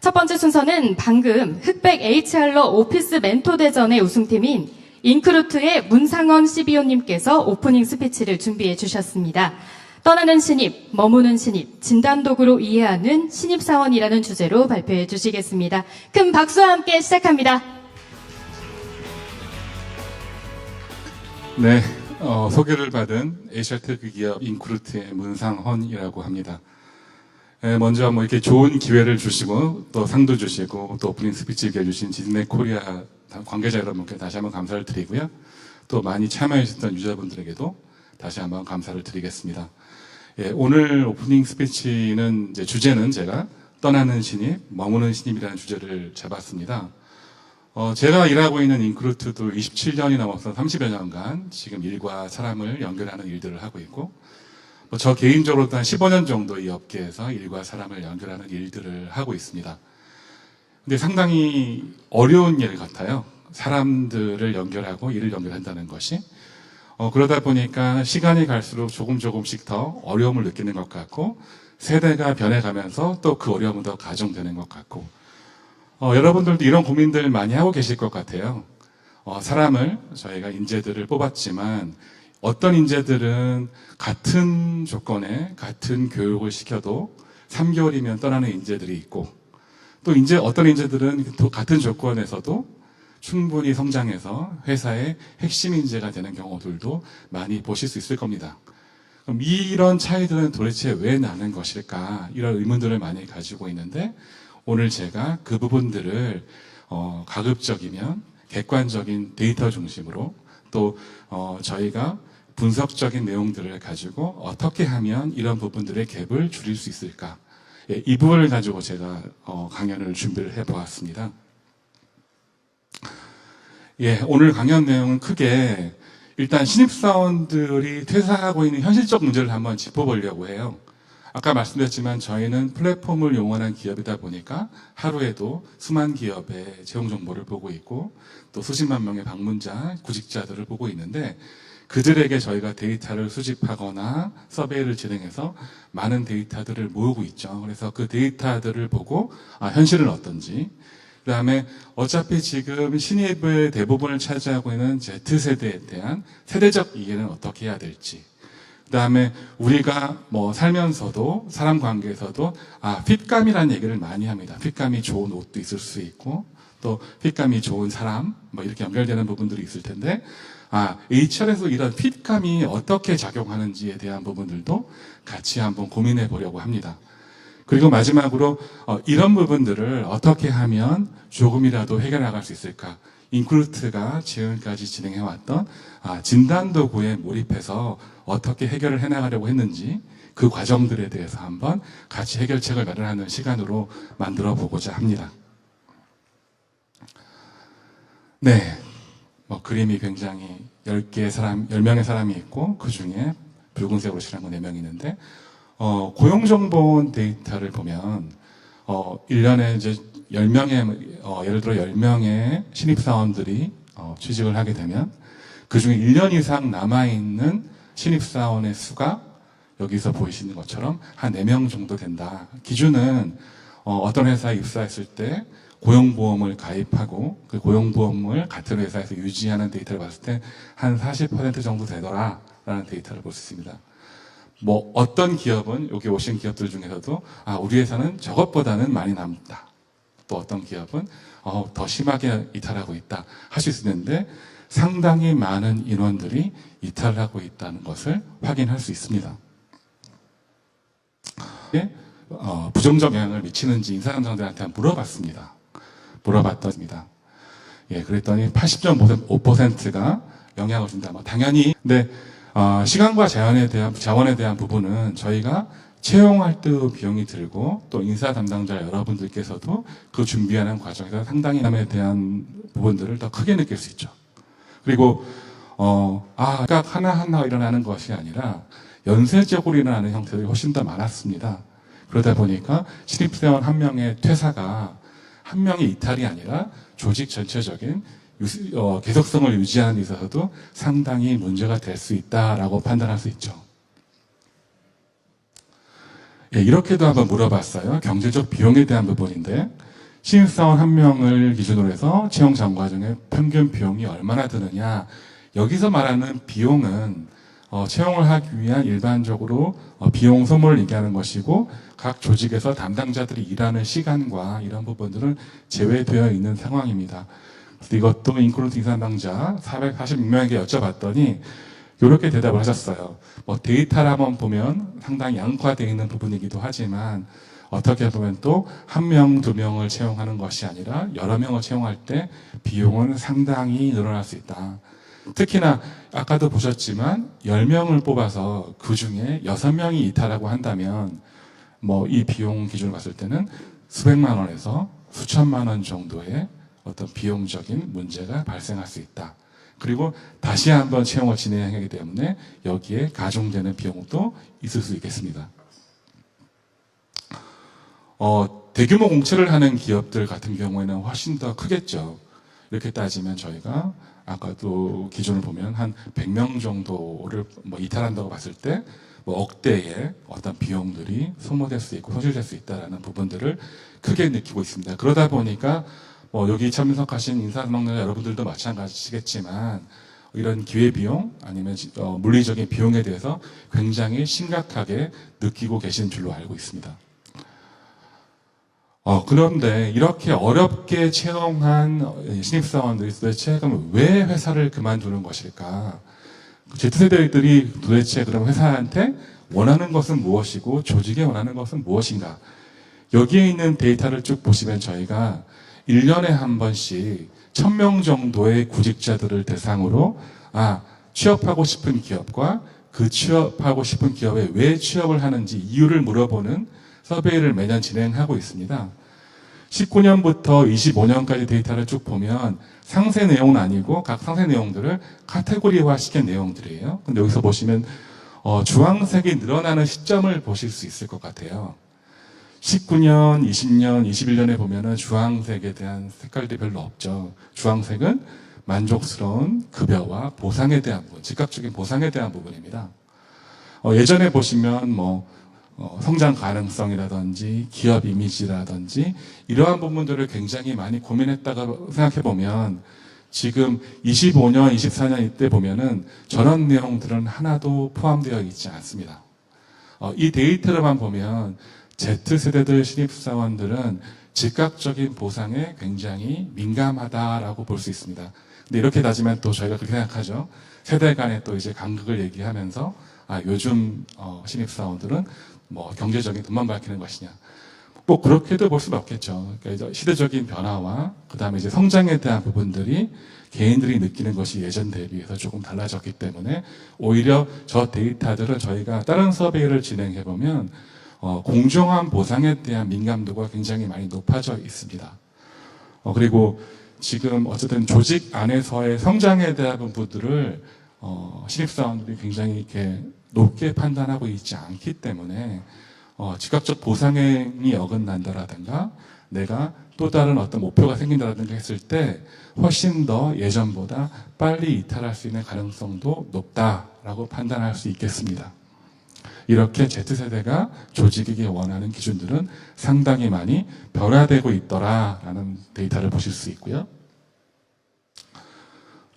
첫 번째 순서는 방금 흑백 HR러 오피스 멘토 대전의 우승팀인 인크루트의 문상원 CBO님께서 오프닝 스피치를 준비해 주셨습니다. 떠나는 신입, 머무는 신입, 진단도구로 이해하는 신입사원이라는 주제로 발표해 주시겠습니다. 큰 박수와 함께 시작합니다. 네, 소개를 받은 에이시아테크 기업 인크루트의 문상헌이라고 합니다. 먼저 이렇게 좋은 기회를 주시고 또 상도 주시고 또 오프닝 스피치 해주신 디즈니 코리아 관계자 여러분께 다시 한번 감사를 드리고요. 또 많이 참여해 주셨던 유저분들에게도 다시 한번 감사를 드리겠습니다. 오늘 오프닝 스피치는 주제는 제가 떠나는 신입, 머무는 신입이라는 주제를 잡았습니다. 제가 일하고 있는 인크루트도 27년이 넘어서 30여 년간 지금 일과 사람을 연결하는 일들을 하고 있고, 저 개인적으로도 한 15년 정도 이 업계에서 일과 사람을 연결하는 일들을 하고 있습니다. 근데 상당히 어려운 일 같아요. 사람들을 연결하고 일을 연결한다는 것이. 그러다 보니까 시간이 갈수록 조금씩 더 어려움을 느끼는 것 같고, 세대가 변해가면서 또 그 어려움은 더 가중되는 것 같고, 여러분들도 이런 고민들 많이 하고 계실 것 같아요. 사람을, 저희가 인재들을 뽑았지만, 어떤 인재들은 같은 조건에 같은 교육을 시켜도 3개월이면 떠나는 인재들이 있고, 또 어떤 인재들은 또 같은 조건에서도 충분히 성장해서 회사의 핵심 인재가 되는 경우들도 많이 보실 수 있을 겁니다. 그럼 이런 차이들은 도대체 왜 나는 것일까? 이런 의문들을 많이 가지고 있는데, 오늘 제가 그 부분들을 가급적이면 객관적인 데이터 중심으로 또 저희가 분석적인 내용들을 가지고 어떻게 하면 이런 부분들의 갭을 줄일 수 있을까? 이 부분을 가지고 제가 강연을 준비를 해보았습니다. 오늘 강연 내용은 크게 일단 신입사원들이 퇴사하고 있는 현실적 문제를 한번 짚어보려고 해요. 아까 말씀드렸지만 저희는 플랫폼을 이용하는 기업이다 보니까 하루에도 수만 기업의 채용 정보를 보고 있고 또 수십만 명의 방문자, 구직자들을 보고 있는데 그들에게 저희가 데이터를 수집하거나 서베이를 진행해서 많은 데이터들을 모으고 있죠. 그래서 그 데이터들을 보고 현실은 어떤지, 그 다음에 어차피 지금 신입의 대부분을 차지하고 있는 Z세대에 대한 세대적 이해는 어떻게 해야 될지, 그 다음에 우리가 살면서도 사람 관계에서도 핏감이라는 얘기를 많이 합니다. 핏감이 좋은 옷도 있을 수 있고 또 핏감이 좋은 사람 이렇게 연결되는 부분들이 있을 텐데 HR에서 이런 핏감이 어떻게 작용하는지에 대한 부분들도 같이 한번 고민해 보려고 합니다. 그리고 마지막으로 이런 부분들을 어떻게 하면 조금이라도 해결해 나갈 수 있을까? 인크루트가 지금까지 진행해왔던 진단도구에 몰입해서 어떻게 해결을 해나가려고 했는지 그 과정들에 대해서 한번 같이 해결책을 마련하는 시간으로 만들어 보고자 합니다. 네, 그림이 굉장히 10명의 사람이 있고 그 중에 붉은색으로 칠한 거 4명이 있는데 고용정보원 데이터를 보면 1년에 이제 10명의 예를 들어 10명의 신입사원들이 취직을 하게 되면 그 중에 1년 이상 남아있는 신입사원의 수가 여기서 보이시는 것처럼 한 4명 정도 된다. 기준은 어떤 회사에 입사했을 때 고용보험을 가입하고 그 고용보험을 같은 회사에서 유지하는 데이터를 봤을 때 한 40% 정도 되더라라는 데이터를 볼 수 있습니다. 어떤 기업은 여기 오신 기업들 중에서도 우리 회사는 저것보다는 많이 남다. 또 어떤 기업은 더 심하게 이탈하고 있다 할 수 있는데 상당히 많은 인원들이 이탈하고 있다는 것을 확인할 수 있습니다. 부정적 영향을 미치는지 인사당사자들한테 물어봤습니다. 물어봤더니입니다. 그랬더니 80.5%가 영향을 준다. 당연히 근데 시간과 자원에 대한 부분은 저희가 채용할 때 비용이 들고 또 인사 담당자 여러분들께서도 그 준비하는 과정에서 상당히 남에 대한 부분들을 더 크게 느낄 수 있죠. 그리고 각각 하나하나 일어나는 것이 아니라 연쇄적으로 일어나는 형태들이 훨씬 더 많았습니다. 그러다 보니까 신입사원 한 명의 퇴사가 한 명의 이탈이 아니라 조직 전체적인 계속성을 유지하는 데 있어서도 상당히 문제가 될 수 있다라고 판단할 수 있죠. 이렇게도 한번 물어봤어요. 경제적 비용에 대한 부분인데 신입사원 한 명을 기준으로 해서 채용 전 과정에 평균 비용이 얼마나 드느냐. 여기서 말하는 비용은 채용을 하기 위한 일반적으로 비용 소모를 얘기하는 것이고, 각 조직에서 담당자들이 일하는 시간과 이런 부분들은 제외되어 있는 상황입니다. 그래서 이것도 인크루트 인사담당자 446명에게 여쭤봤더니 이렇게 대답을 하셨어요. 데이터를 한번 보면 상당히 양극화되어 있는 부분이기도 하지만, 어떻게 보면 또 한 명, 두 명을 채용하는 것이 아니라 여러 명을 채용할 때 비용은 상당히 늘어날 수 있다. 특히나 아까도 보셨지만 10명을 뽑아서 그 중에 6명이 이탈하고 한다면 이 비용 기준을 봤을 때는 수백만 원에서 수천만 원 정도의 어떤 비용적인 문제가 발생할 수 있다. 그리고 다시 한번 채용을 진행하기 때문에 여기에 가중되는 비용도 있을 수 있겠습니다. 대규모 공채를 하는 기업들 같은 경우에는 훨씬 더 크겠죠. 이렇게 따지면 저희가 아까도 기준을 보면 한 100명 정도를 이탈한다고 봤을 때 억대의 어떤 비용들이 소모될 수 있고 손실될 수 있다는 부분들을 크게 느끼고 있습니다. 그러다 보니까 여기 참석하신 인사망자 여러분들도 마찬가지시겠지만 이런 기회비용 아니면 물리적인 비용에 대해서 굉장히 심각하게 느끼고 계신 줄로 알고 있습니다. 그런데 이렇게 어렵게 채용한 신입사원들이 도대체 그럼 왜 회사를 그만두는 것일까? Z세대들이 도대체 그럼 회사한테 원하는 것은 무엇이고 조직에 원하는 것은 무엇인가? 여기에 있는 데이터를 쭉 보시면 저희가 1년에 한 번씩 1000명 정도의 구직자들을 대상으로 취업하고 싶은 기업과 그 취업하고 싶은 기업에 왜 취업을 하는지 이유를 물어보는 서베이를 매년 진행하고 있습니다. 19년부터 25년까지 데이터를 쭉 보면 상세 내용은 아니고 각 상세 내용들을 카테고리화 시킨 내용들이에요. 근데 여기서 보시면 주황색이 늘어나는 시점을 보실 수 있을 것 같아요. 19년, 20년, 21년에 보면은 주황색에 대한 색깔들이 별로 없죠. 주황색은 만족스러운 급여와 보상에 대한 부분, 즉각적인 보상에 대한 부분입니다. 예전에 보시면 성장 가능성이라든지 기업 이미지라든지 이러한 부분들을 굉장히 많이 고민했다가 생각해 보면 지금 25년, 24년 이때 보면은 저런 내용들은 하나도 포함되어 있지 않습니다. 이 데이터로만 보면 Z세대들 신입사원들은 즉각적인 보상에 굉장히 민감하다라고 볼 수 있습니다. 근데 이렇게 따지면 또 저희가 그렇게 생각하죠. 세대 간에 또 이제 간극을 얘기하면서 요즘 신입사원들은 경제적인 돈만 밝히는 것이냐. 꼭 그렇게도 볼 수는 없겠죠. 그러니까 시대적인 변화와 그 다음에 이제 성장에 대한 부분들이 개인들이 느끼는 것이 예전 대비해서 조금 달라졌기 때문에 오히려 저 데이터들은 저희가 다른 서베이를 진행해 보면 공정한 보상에 대한 민감도가 굉장히 많이 높아져 있습니다. 그리고 지금 어쨌든 조직 안에서의 성장에 대한 부분들을 신입사원들이 굉장히 이렇게 높게 판단하고 있지 않기 때문에 즉각적 보상행위 어긋난다라든가 내가 또 다른 어떤 목표가 생긴다라든가 했을 때 훨씬 더 예전보다 빨리 이탈할 수 있는 가능성도 높다라고 판단할 수 있겠습니다. 이렇게 Z세대가 조직에게 원하는 기준들은 상당히 많이 변화되고 있더라라는 데이터를 보실 수 있고요.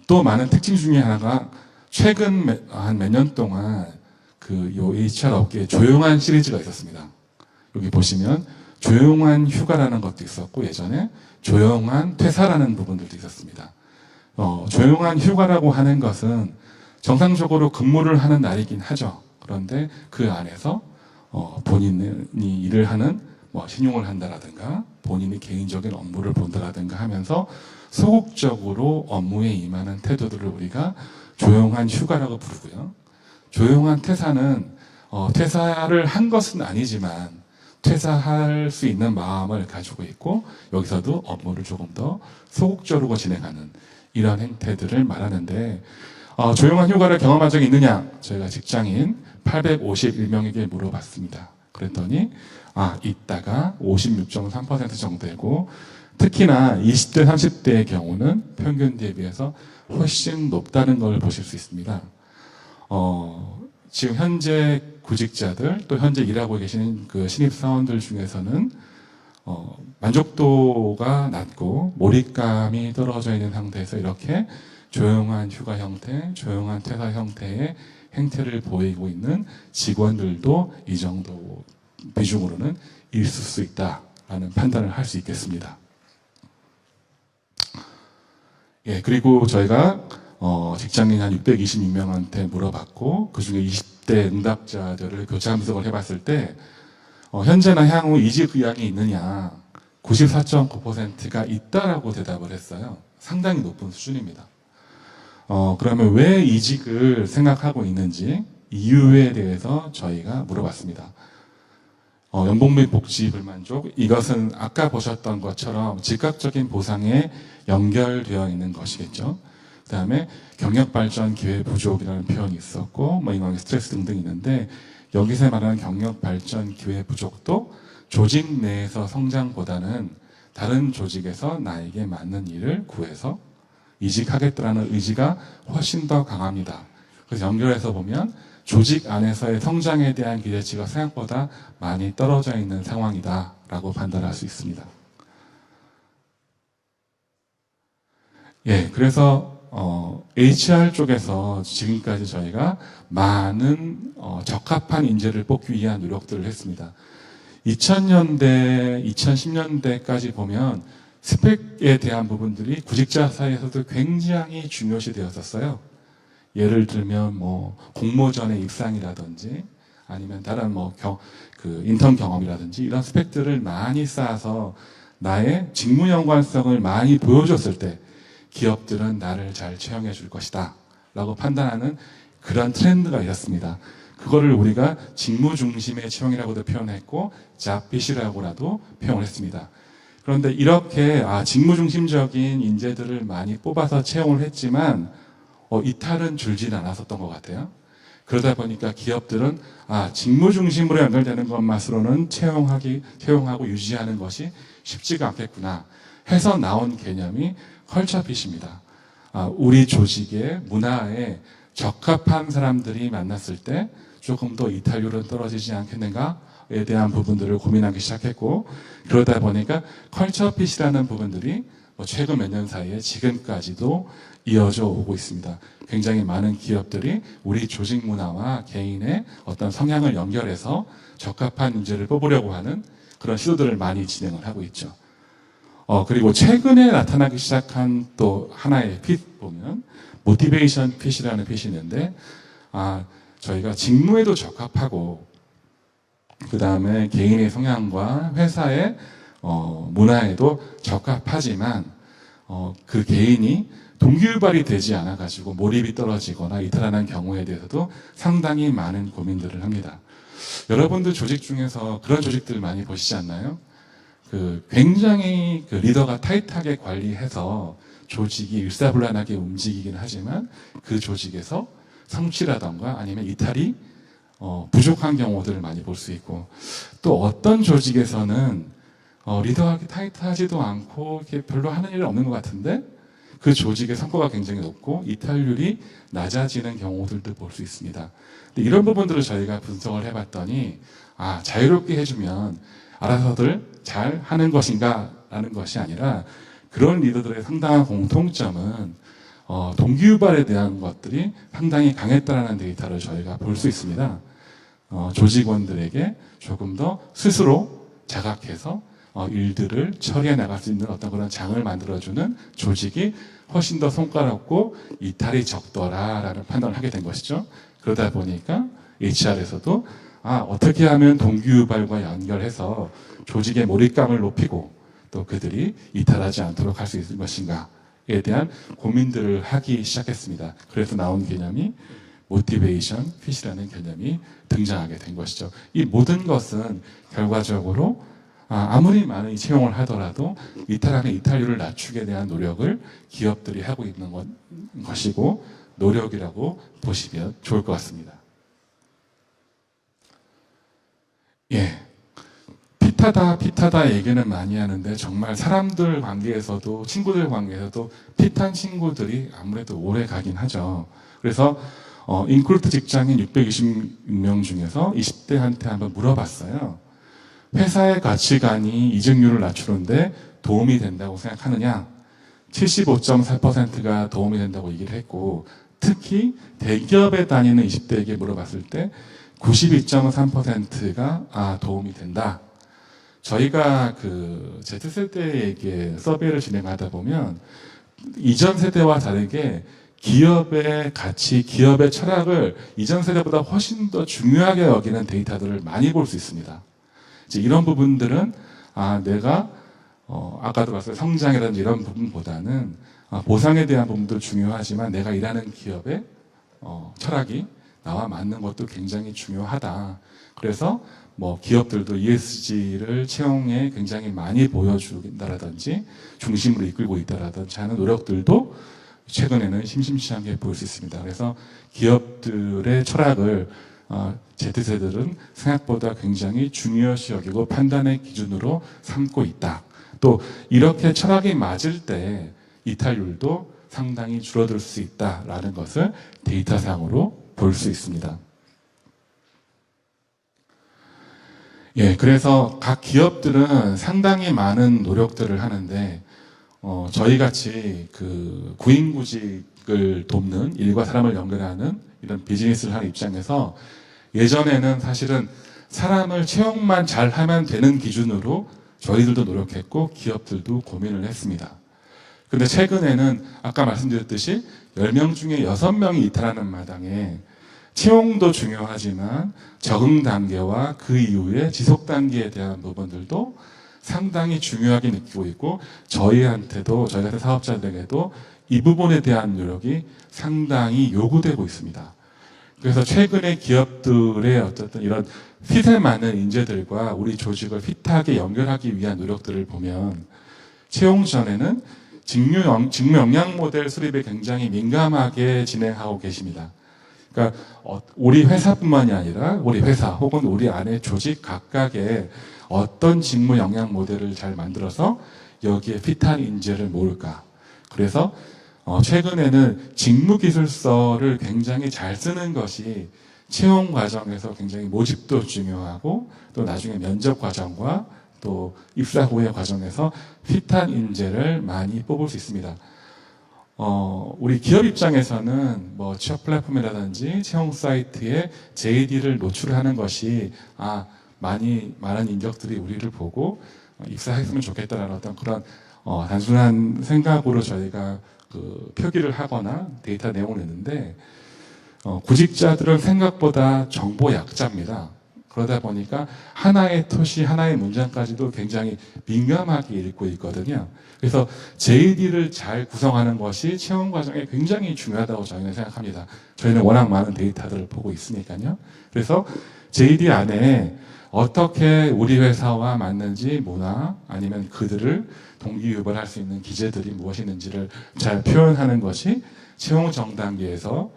또 많은 특징 중에 하나가 최근 한 몇 년 동안 요 HR 업계에 조용한 시리즈가 있었습니다. 여기 보시면 조용한 휴가라는 것도 있었고 예전에 조용한 퇴사라는 부분들도 있었습니다. 조용한 휴가라고 하는 것은 정상적으로 근무를 하는 날이긴 하죠. 그런데 그 안에서 본인이 일을 하는 신용을 한다라든가 본인이 개인적인 업무를 본다라든가 하면서 소극적으로 업무에 임하는 태도들을 우리가 조용한 휴가라고 부르고요. 조용한 퇴사는 퇴사를 한 것은 아니지만 퇴사할 수 있는 마음을 가지고 있고 여기서도 업무를 조금 더 소극적으로 진행하는 이런 행태들을 말하는데 조용한 휴가를 경험한 적이 있느냐? 저희가 직장인 851명에게 물어봤습니다. 그랬더니 있다가 56.3% 정도 되고 특히나 20대, 30대의 경우는 평균 대비해서 훨씬 높다는 걸 보실 수 있습니다. 지금 현재 구직자들 또 현재 일하고 계시는 그 신입사원들 중에서는 만족도가 낮고 몰입감이 떨어져 있는 상태에서 이렇게 조용한 휴가 형태, 조용한 퇴사 형태의 행태를 보이고 있는 직원들도 이 정도 비중으로는 있을 수 있다라는 판단을 할 수 있겠습니다. 예, 그리고 저희가 직장인 한 626명한테 물어봤고 그 중에 20대 응답자들을 교차 분석을 해봤을 때 현재나 향후 이직 의향이 있느냐 94.9%가 있다라고 대답을 했어요. 상당히 높은 수준입니다. 그러면 왜 이직을 생각하고 있는지 이유에 대해서 저희가 물어봤습니다. 연봉 및 복지 불만족, 이것은 아까 보셨던 것처럼 즉각적인 보상에 연결되어 있는 것이겠죠. 그 다음에 경력 발전 기회 부족이라는 표현이 있었고, 인간관계 스트레스 등등 있는데, 여기서 말하는 경력 발전 기회 부족도 조직 내에서 성장보다는 다른 조직에서 나에게 맞는 일을 구해서 이직하겠다라는 의지가 훨씬 더 강합니다. 그래서 연결해서 보면 조직 안에서의 성장에 대한 기대치가 생각보다 많이 떨어져 있는 상황이다라고 판단할 수 있습니다. 예, 그래서 HR 쪽에서 지금까지 저희가 많은 적합한 인재를 뽑기 위한 노력들을 했습니다. 2000년대, 2010년대까지 보면 스펙에 대한 부분들이 구직자 사이에서도 굉장히 중요시 되었었어요. 예를 들면 공모전의 입상이라든지 아니면 다른 인턴 경험이라든지 이런 스펙들을 많이 쌓아서 나의 직무 연관성을 많이 보여줬을 때 기업들은 나를 잘 채용해 줄 것이다 라고 판단하는 그런 트렌드가 있었습니다. 그거를 우리가 직무 중심의 채용이라고도 표현했고 잡핏이라고라도 표현을 했습니다. 그런데 이렇게 직무 중심적인 인재들을 많이 뽑아서 채용을 했지만 이탈은 줄진 않았었던 것 같아요. 그러다 보니까 기업들은 직무 중심으로 연결되는 것만으로는 채용하고 유지하는 것이 쉽지가 않겠구나 해서 나온 개념이 컬처핏입니다. 우리 조직의 문화에 적합한 사람들이 만났을 때 조금 더 이탈률은 떨어지지 않겠는가에 대한 부분들을 고민하기 시작했고, 그러다 보니까 컬처핏이라는 부분들이 최근 몇 년 사이에 지금까지도 이어져 오고 있습니다. 굉장히 많은 기업들이 우리 조직 문화와 개인의 어떤 성향을 연결해서 적합한 인재를 뽑으려고 하는 그런 시도들을 많이 진행을 하고 있죠. 그리고 최근에 나타나기 시작한 또 하나의 핏 보면 모티베이션 핏이라는 핏이 있는데 저희가 직무에도 적합하고 그 다음에 개인의 성향과 회사의 문화에도 적합하지만 그 개인이 동기유발이 되지 않아 가지고 몰입이 떨어지거나 이탈하는 경우에 대해서도 상당히 많은 고민들을 합니다. 여러분들 조직 중에서 그런 조직들 많이 보시지 않나요? 굉장히 리더가 타이트하게 관리해서 조직이 일사불란하게 움직이긴 하지만 그 조직에서 성취라던가 아니면 이탈이 부족한 경우들을 많이 볼 수 있고, 또 어떤 조직에서는 리더가 타이트하지도 않고 이렇게 별로 하는 일 없는 것 같은데 그 조직의 성과가 굉장히 높고 이탈률이 낮아지는 경우들도 볼 수 있습니다. 근데 이런 부분들을 저희가 분석을 해봤더니 자유롭게 해주면 알아서들 잘 하는 것인가 라는 것이 아니라 그런 리더들의 상당한 공통점은 동기유발에 대한 것들이 상당히 강했다는 데이터를 저희가 볼 수 있습니다. 조직원들에게 조금 더 스스로 자각해서 일들을 처리해 나갈 수 있는 어떤 그런 장을 만들어주는 조직이 훨씬 더 손가락고 이탈이 적더라라는 판단을 하게 된 것이죠. 그러다 보니까 HR에서도 어떻게 하면 동기유발과 연결해서 조직의 몰입감을 높이고 또 그들이 이탈하지 않도록 할 수 있을 것인가에 대한 고민들을 하기 시작했습니다. 그래서 나온 개념이 모티베이션 핏이라는 개념이 등장하게 된 것이죠. 이 모든 것은 결과적으로 아무리 많은 채용을 하더라도 이탈하는 이탈률을 낮추게 대한 노력을 기업들이 하고 있는 것이고 노력이라고 보시면 좋을 것 같습니다. 예, 핏하다 얘기는 많이 하는데 정말 사람들 관계에서도 친구들 관계에서도 핏한 친구들이 아무래도 오래 가긴 하죠. 그래서 인크루트 직장인 626명 중에서 20대한테 한번 물어봤어요. 회사의 가치관이 이직률을 낮추는데 도움이 된다고 생각하느냐? 75.4%가 도움이 된다고 얘기를 했고, 특히 대기업에 다니는 20대에게 물어봤을 때 92.3%가 도움이 된다. 저희가 그 Z세대에게 서베이를 진행하다 보면 이전 세대와 다르게 기업의 가치, 기업의 철학을 이전 세대보다 훨씬 더 중요하게 여기는 데이터들을 많이 볼 수 있습니다. 이제 이런 부분들은 내가 아까도 봤어요. 성장이라든지 이런 부분보다는 보상에 대한 부분도 중요하지만 내가 일하는 기업의 철학이 나와 맞는 것도 굉장히 중요하다. 그래서 뭐 기업들도 ESG를 채용에 굉장히 많이 보여준다라든지 중심으로 이끌고 있다라든지 하는 노력들도 최근에는 심심치 않게 볼 수 있습니다. 그래서 기업들의 철학을 Z세대들은 생각보다 굉장히 중요시 여기고 판단의 기준으로 삼고 있다. 또 이렇게 철학이 맞을 때 이탈률도 상당히 줄어들 수 있다라는 것을 데이터상으로 볼 수 있습니다. 예, 그래서 각 기업들은 상당히 많은 노력들을 하는데 저희 같이 그 구인구직을 돕는 일과 사람을 연결하는 이런 비즈니스를 하는 입장에서 예전에는 사실은 사람을 채용만 잘하면 되는 기준으로 저희들도 노력했고 기업들도 고민을 했습니다. 근데 최근에는 아까 말씀드렸듯이 10명 중에 6명이 이탈하는 마당에 채용도 중요하지만 적응 단계와 그 이후에 지속 단계에 대한 부분들도 상당히 중요하게 느끼고 있고 저희한테도 저희 같은 사업자들에게도 이 부분에 대한 노력이 상당히 요구되고 있습니다. 그래서 최근에 기업들의 어쨌든 이런 핏에 맞는 인재들과 우리 조직을 핏하게 연결하기 위한 노력들을 보면 채용 전에는 직무 역량 모델 수립에 굉장히 민감하게 진행하고 계십니다. 그러니까 우리 회사뿐만이 아니라 우리 회사 혹은 우리 안에 조직 각각의 어떤 직무 역량 모델을 잘 만들어서 여기에 핏한 인재를 모을까. 그래서 최근에는 직무기술서를 굉장히 잘 쓰는 것이 채용 과정에서 굉장히 모집도 중요하고 또 나중에 면접 과정과 또 입사 후의 과정에서 핏한 인재를 많이 뽑을 수 있습니다. 우리 기업 입장에서는 뭐 취업 플랫폼이라든지 채용 사이트에 JD를 노출하는 것이 많은 인력들이 우리를 보고 입사했으면 좋겠다라는 어떤 그런 단순한 생각으로 저희가 그 표기를 하거나 데이터 내용을 냈는데 구직자들은 생각보다 정보 약자입니다. 그러다 보니까 하나의 토시, 하나의 문장까지도 굉장히 민감하게 읽고 있거든요. 그래서 JD를 잘 구성하는 것이 채용 과정에 굉장히 중요하다고 저희는 생각합니다. 저희는 워낙 많은 데이터들을 보고 있으니까요. 그래서 JD 안에 어떻게 우리 회사와 맞는지 문화 아니면 그들을 동기유발할 수 있는 기제들이 무엇이 있는지를 잘 표현하는 것이 채용 전 단계에서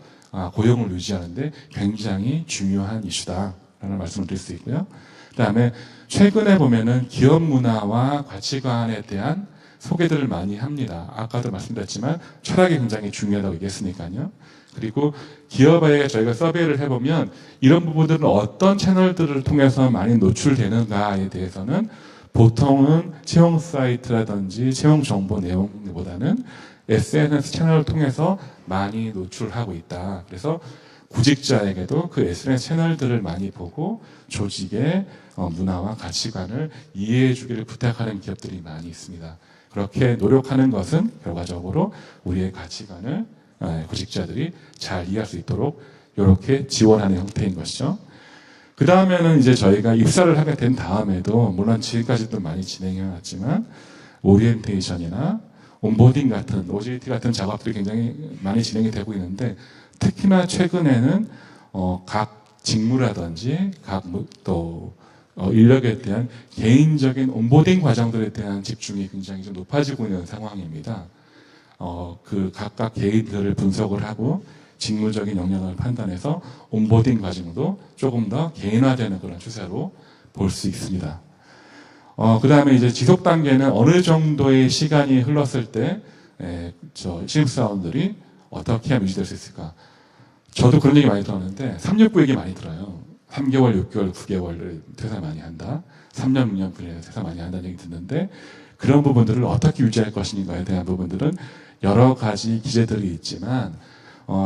고용을 유지하는데 굉장히 중요한 이슈다라는 말씀을 드릴 수 있고요. 그다음에 최근에 보면은 기업 문화와 가치관에 대한 소개들을 많이 합니다. 아까도 말씀드렸지만 철학이 굉장히 중요하다고 얘기했으니까요. 그리고 기업에 저희가 서베이를 해보면 이런 부분들은 어떤 채널들을 통해서 많이 노출되는가에 대해서는 보통은 채용 사이트라든지 채용 정보 내용보다는 SNS 채널을 통해서 많이 노출하고 있다. 그래서 구직자에게도 그 SNS 채널들을 많이 보고 조직의 문화와 가치관을 이해해 주기를 부탁하는 기업들이 많이 있습니다. 그렇게 노력하는 것은 결과적으로 우리의 가치관을 구직자들이 잘 이해할 수 있도록 이렇게 지원하는 형태인 것이죠. 그 다음에는 이제 저희가 입사를 하게 된 다음에도 물론 지금까지도 많이 진행해 왔지만 오리엔테이션이나 온보딩 같은 OJT 같은 작업들이 굉장히 많이 진행이 되고 있는데 특히나 최근에는 각 직무라든지 각 또 인력에 대한 개인적인 온보딩 과정들에 대한 집중이 굉장히 좀 높아지고 있는 상황입니다. 그 각각 개인들을 분석을 하고 직무적인 역량을 판단해서 온보딩 과정도 조금 더 개인화되는 그런 추세로 볼 수 있습니다. 그 다음에 이제 지속 단계는 어느 정도의 시간이 흘렀을 때, 신입사원들이 어떻게 하면 유지될 수 있을까? 저도 그런 얘기 많이 들었는데, 369 얘기 많이 들어요. 3개월, 6개월, 9개월을 퇴사 많이 한다. 3년, 6년 그래요. 퇴사 많이 한다는 얘기 듣는데 그런 부분들을 어떻게 유지할 것인가에 대한 부분들은 여러 가지 기제들이 있지만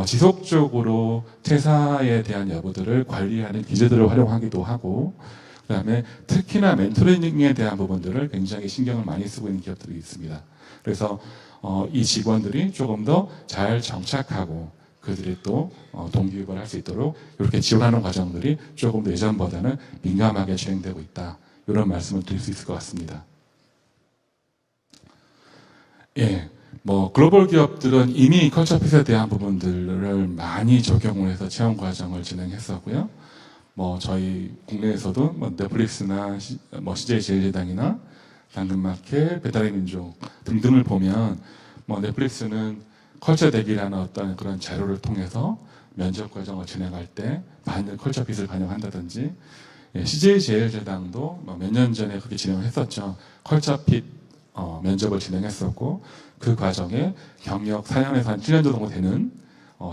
지속적으로 퇴사에 대한 여부들을 관리하는 기제들을 활용하기도 하고 그다음에 특히나 멘토링에 대한 부분들을 굉장히 신경을 많이 쓰고 있는 기업들이 있습니다. 그래서 이 직원들이 조금 더 잘 정착하고 그들이 또 동기유발을 할 수 있도록 이렇게 지원하는 과정들이 조금 더 예전보다는 민감하게 진행되고 있다. 이런 말씀을 드릴 수 있을 것 같습니다. 예, 글로벌 기업들은 이미 컬처핏에 대한 부분들을 많이 적용을 해서 채용 과정을 진행했었고요. 저희 국내에서도 넷플릭스나 CJ 제일제당이나 당근마켓, 배달의 민족 등등을 보면 넷플릭스는 컬처 대기라는 어떤 그런 자료를 통해서 면접 과정을 진행할 때 많은 컬처핏을 반영한다든지 CJ 제일제당도 몇 년 전에 그렇게 진행을 했었죠. 컬처핏 면접을 진행했었고 그 과정에 경력 4년에서 한 7년 정도 되는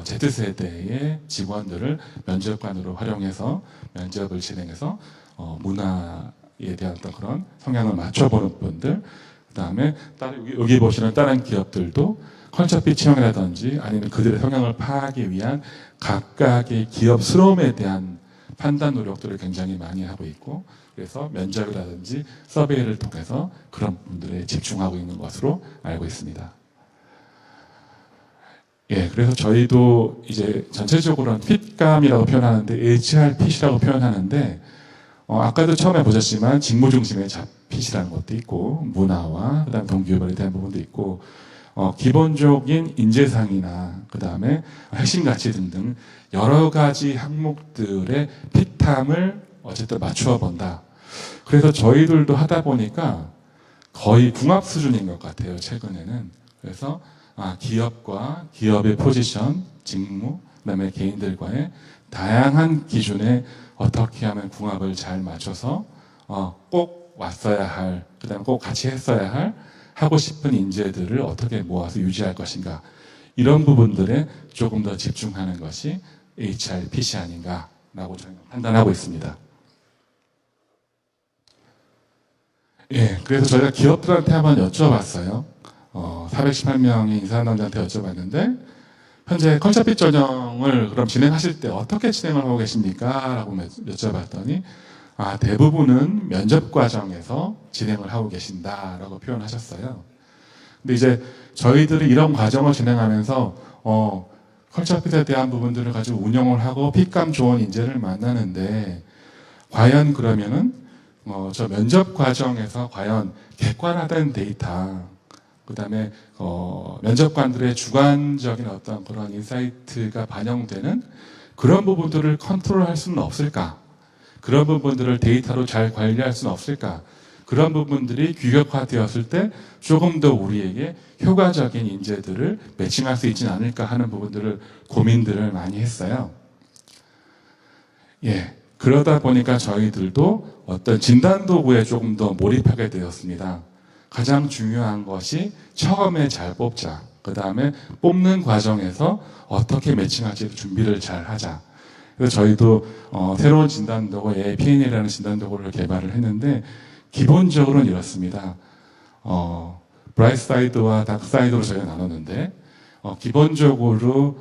Z세대의 직원들을 면접관으로 활용해서 면접을 진행해서 문화에 대한 어떤 그런 성향을 맞춰보는 분들 그 다음에 여기 보시는 다른 기업들도 컬처핏 채용이라든지 아니면 그들의 성향을 파악하기 위한 각각의 기업스러움에 대한 판단 노력들을 굉장히 많이 하고 있고 그래서 면접이라든지 서베이를 통해서 그런 분들에 집중하고 있는 것으로 알고 있습니다. 예, 그래서 저희도 이제 전체적으로는 핏감이라고 표현하는데 HR핏이라고 표현하는데 아까도 처음에 보셨지만 직무 중심의 핏이라는 것도 있고 문화와 그다음 동기유발에 대한 부분도 있고 기본적인 인재상이나 그다음에 핵심 가치 등등 여러 가지 항목들의 핏함을 어쨌든 맞추어 본다. 그래서 저희들도 하다 보니까 거의 궁합 수준인 것 같아요. 최근에는. 그래서 기업과 기업의 포지션, 직무, 그다음에 개인들과의 다양한 기준에 어떻게 하면 궁합을 잘 맞춰서 꼭 왔어야 할, 그다음에 꼭 같이 했어야 할 하고 싶은 인재들을 어떻게 모아서 유지할 것인가 이런 부분들에 조금 더 집중하는 것이 HR핏이 아닌가라고 저희는 판단하고 있습니다. 예, 그래서 저희가 기업들한테 한번 여쭤봤어요. 418명의 인사담당자한테 여쭤봤는데 현재 컬처핏 전형을 그럼 진행하실 때 어떻게 진행을 하고 계십니까? 라고 여쭤봤더니 대부분은 면접 과정에서 진행을 하고 계신다라고 표현하셨어요. 근데 이제 저희들이 이런 과정을 진행하면서 컬처핏에 대한 부분들을 가지고 운영을 하고 핏감 좋은 인재를 만나는데 과연 그러면은 저 면접 과정에서 과연 객관화된 데이터 그 다음에 면접관들의 주관적인 어떤 그런 인사이트가 반영되는 그런 부분들을 컨트롤할 수는 없을까? 그런 부분들을 데이터로 잘 관리할 수는 없을까? 그런 부분들이 규격화되었을 때 조금 더 우리에게 효과적인 인재들을 매칭할 수 있지는 않을까 하는 부분들을 고민들을 많이 했어요. 예, 그러다 보니까 저희들도 어떤 진단 도구에 조금 더 몰입하게 되었습니다. 가장 중요한 것이 처음에 잘 뽑자. 그 다음에 뽑는 과정에서 어떻게 매칭할지 준비를 잘 하자. 그래서 저희도 새로운 진단 도구, APN이라는 진단 도구를 개발을 했는데 기본적으로는 이렇습니다. 브라이트 사이드와 다크 사이드로 저희가 나눴는데 기본적으로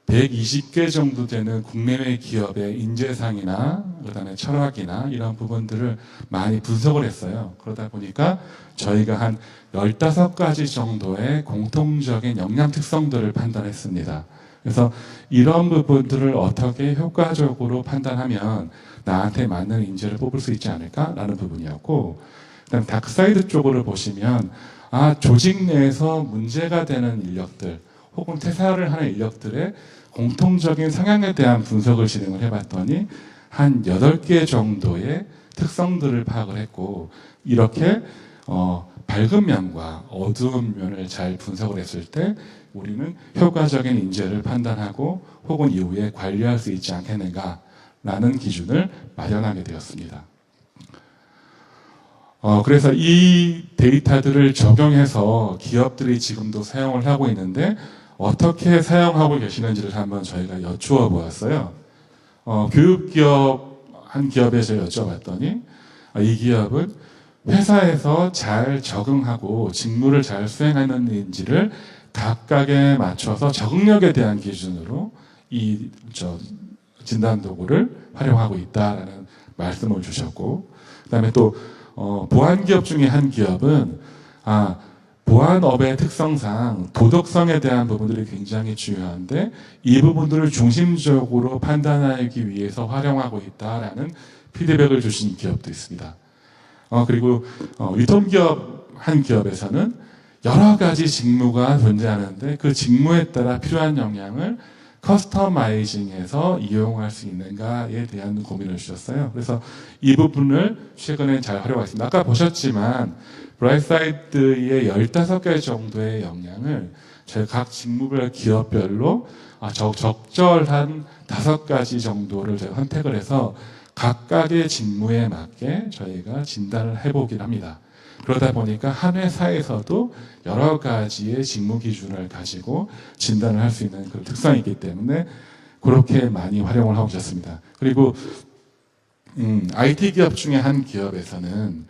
120개 정도 되는 국내외 기업의 인재상이나 그다음에 철학이나 이런 부분들을 많이 분석을 했어요. 그러다 보니까 저희가 한 15가지 정도의 공통적인 역량 특성들을 판단했습니다. 그래서 이런 부분들을 어떻게 효과적으로 판단하면 나한테 맞는 인재를 뽑을 수 있지 않을까라는 부분이었고, 그다음 다크사이드 쪽으로 보시면 조직 내에서 문제가 되는 인력들 혹은 퇴사를 하는 인력들의 공통적인 성향에 대한 분석을 진행을 해봤더니 한 8개 정도의 특성들을 파악을 했고, 이렇게 밝은 면과 어두운 면을 잘 분석을 했을 때 우리는 효과적인 인재를 판단하고 혹은 이후에 관리할 수 있지 않겠는가라는 기준을 마련하게 되었습니다. 그래서 이 데이터들을 적용해서 기업들이 지금도 사용을 하고 있는데 어떻게 사용하고 계시는지를 한번 저희가 여쭈어 보았어요. 교육기업 한 기업에서 여쭤봤더니 이 기업은 회사에서 잘 적응하고 직무를 잘 수행하는지를 각각에 맞춰서 적응력에 대한 기준으로 이 진단 도구를 활용하고 있다라는 말씀을 주셨고, 그다음에 또 보안 기업 중에 한 기업은 보안업의 특성상 도덕성에 대한 부분들이 굉장히 중요한데 이 부분들을 중심적으로 판단하기 위해서 활용하고 있다라는 피드백을 주신 기업도 있습니다. 그리고 유통기업 한 기업에서는 여러 가지 직무가 존재하는데 그 직무에 따라 필요한 역량을 커스터마이징해서 이용할 수 있는가에 대한 고민을 주셨어요. 그래서 이 부분을 최근에 잘 활용하겠습니다. 아까 보셨지만 브라이트사이드의 15개 정도의 역량을 저희 각 직무별 기업별로 적절한 5가지 정도를 제가 선택을 해서 각각의 직무에 맞게 저희가 진단을 해보긴 합니다. 그러다 보니까 한 회사에서도 여러 가지의 직무 기준을 가지고 진단을 할 수 있는 그런 특성이 있기 때문에 그렇게 많이 활용을 하고 있었습니다. 그리고 IT 기업 중에 한 기업에서는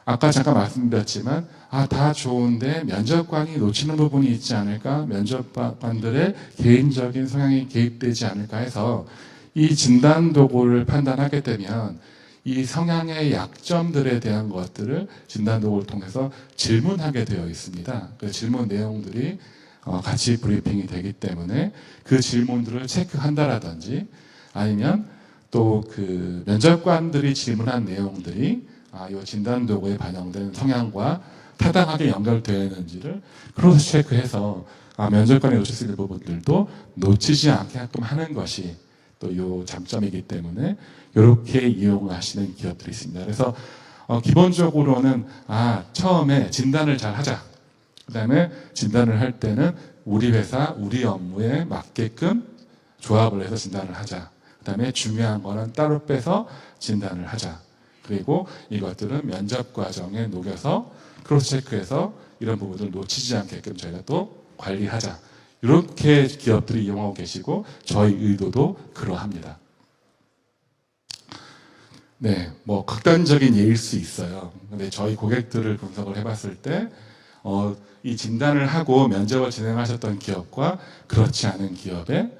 아까 잠깐 말씀드렸지만 다 좋은데 면접관이 놓치는 부분이 있지 않을까, 면접관들의 개인적인 성향이 개입되지 않을까 해서 이 진단 도구를 판단하게 되면 이 성향의 약점들에 대한 것들을 진단 도구를 통해서 질문하게 되어 있습니다. 그 질문 내용들이 같이 브리핑이 되기 때문에 그 질문들을 체크한다라든지 아니면 또 그 면접관들이 질문한 내용들이 이 진단 도구에 반영된 성향과 타당하게 연결되어 있는지를 크로스 체크해서 면접관이 놓칠 수 있는 부분들도 놓치지 않게끔 하는 것이 또 이 장점이기 때문에 이렇게 이용하시는 기업들이 있습니다. 그래서 기본적으로는 처음에 진단을 잘 하자. 그다음에 진단을 할 때는 우리 회사, 우리 업무에 맞게끔 조합을 해서 진단을 하자. 그다음에 중요한 거는 따로 빼서 진단을 하자. 그리고 이것들은 면접 과정에 녹여서 크로스 체크해서 이런 부분들을 놓치지 않게끔 저희가 또 관리하자. 이렇게 기업들이 이용하고 계시고 저희 의도도 그러합니다. 네, 뭐 극단적인 예일 수 있어요. 근데 저희 고객들을 분석을 해봤을 때 이 진단을 하고 면접을 진행하셨던 기업과 그렇지 않은 기업의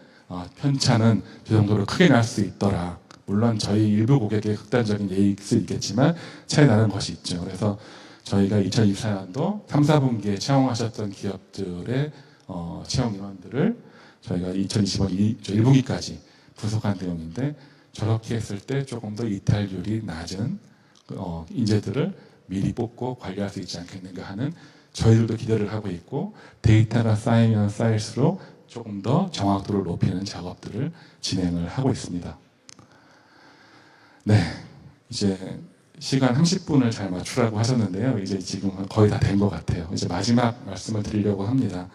편차는 그 정도로 크게 날 수 있더라. 물론 저희 일부 고객의 극단적인 예일 수 있겠지만 차이 나는 것이 있죠. 그래서 저희가 2024년도 3, 4분기에 채용하셨던 기업들의 채용 인원들을 저희가 2025년 1분기까지 분석한 내용인데 저렇게 했을 때 조금 더 이탈률이 낮은 인재들을 미리 뽑고 관리할 수 있지 않겠는가 하는 저희들도 기대를 하고 있고 데이터가 쌓이면 쌓일수록 조금 더 정확도를 높이는 작업들을 진행을 하고 있습니다. 네, 이제 시간 30분을 잘 맞추라고 하셨는데요. 이제 지금 거의 다 된 것 같아요. 이제 마지막 말씀을 드리려고 합니다.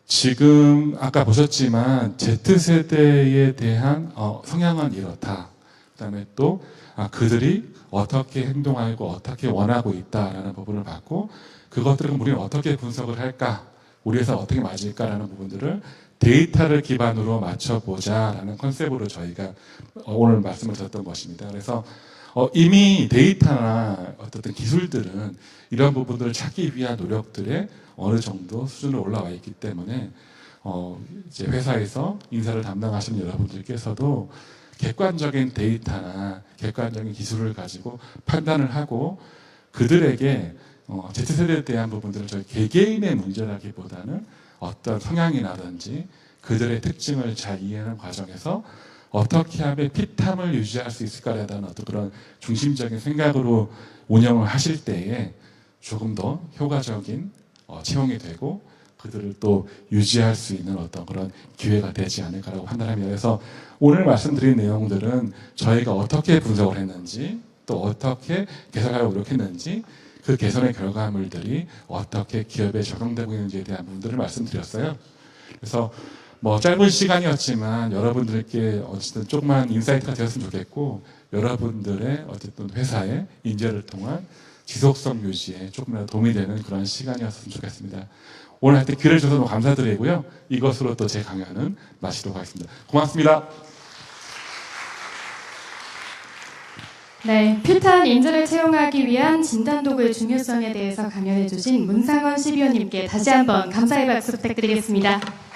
지금 아까 보셨지만 Z세대에 대한 성향은 이렇다. 그다음에 또 그들이 어떻게 행동하고 어떻게 원하고 있다라는 부분을 봤고 그것들을 우리는 어떻게 분석을 할까? 우리 회사 어떻게 맞을까라는 부분들을 데이터를 기반으로 맞춰보자라는 컨셉으로 저희가 오늘 말씀을 드렸던 것입니다. 그래서 이미 데이터나 어떤 기술들은 이런 부분들을 찾기 위한 노력들에 어느 정도 수준으로 올라와 있기 때문에 이제 회사에서 인사를 담당하시는 여러분들께서도 객관적인 데이터나 객관적인 기술을 가지고 판단을 하고 그들에게 Z세대에 대한 부분들은 저희 개개인의 문제라기보다는 어떤 성향이라든지 그들의 특징을 잘 이해하는 과정에서 어떻게 하면 핏함을 유지할 수 있을까에 대한 어떤 그런 중심적인 생각으로 운영을 하실 때에 조금 더 효과적인 채용이 되고 그들을 또 유지할 수 있는 어떤 그런 기회가 되지 않을까라고 판단합니다. 그래서 오늘 말씀드린 내용들은 저희가 어떻게 분석을 했는지 또 어떻게 개선하려고 노력했는지 그 개선의 결과물들이 어떻게 기업에 적용되고 있는지에 대한 부분들을 말씀드렸어요. 그래서 뭐 짧은 시간이었지만 여러분들께 어쨌든 조그만 인사이트가 되었으면 좋겠고 여러분들의 어쨌든 회사의 인재를 통한 지속성 유지에 조금이라도 도움이 되는 그런 시간이었으면 좋겠습니다. 오늘 하여튼 기회를 주셔서 너무 감사드리고요. 이것으로 또 제 강연은 마치도록 하겠습니다. 고맙습니다. 네, 필요한 인재를 채용하기 위한 진단도구의 중요성에 대해서 강연해주신 문상원 CBO님께 다시 한번 감사의 박수 부탁드리겠습니다.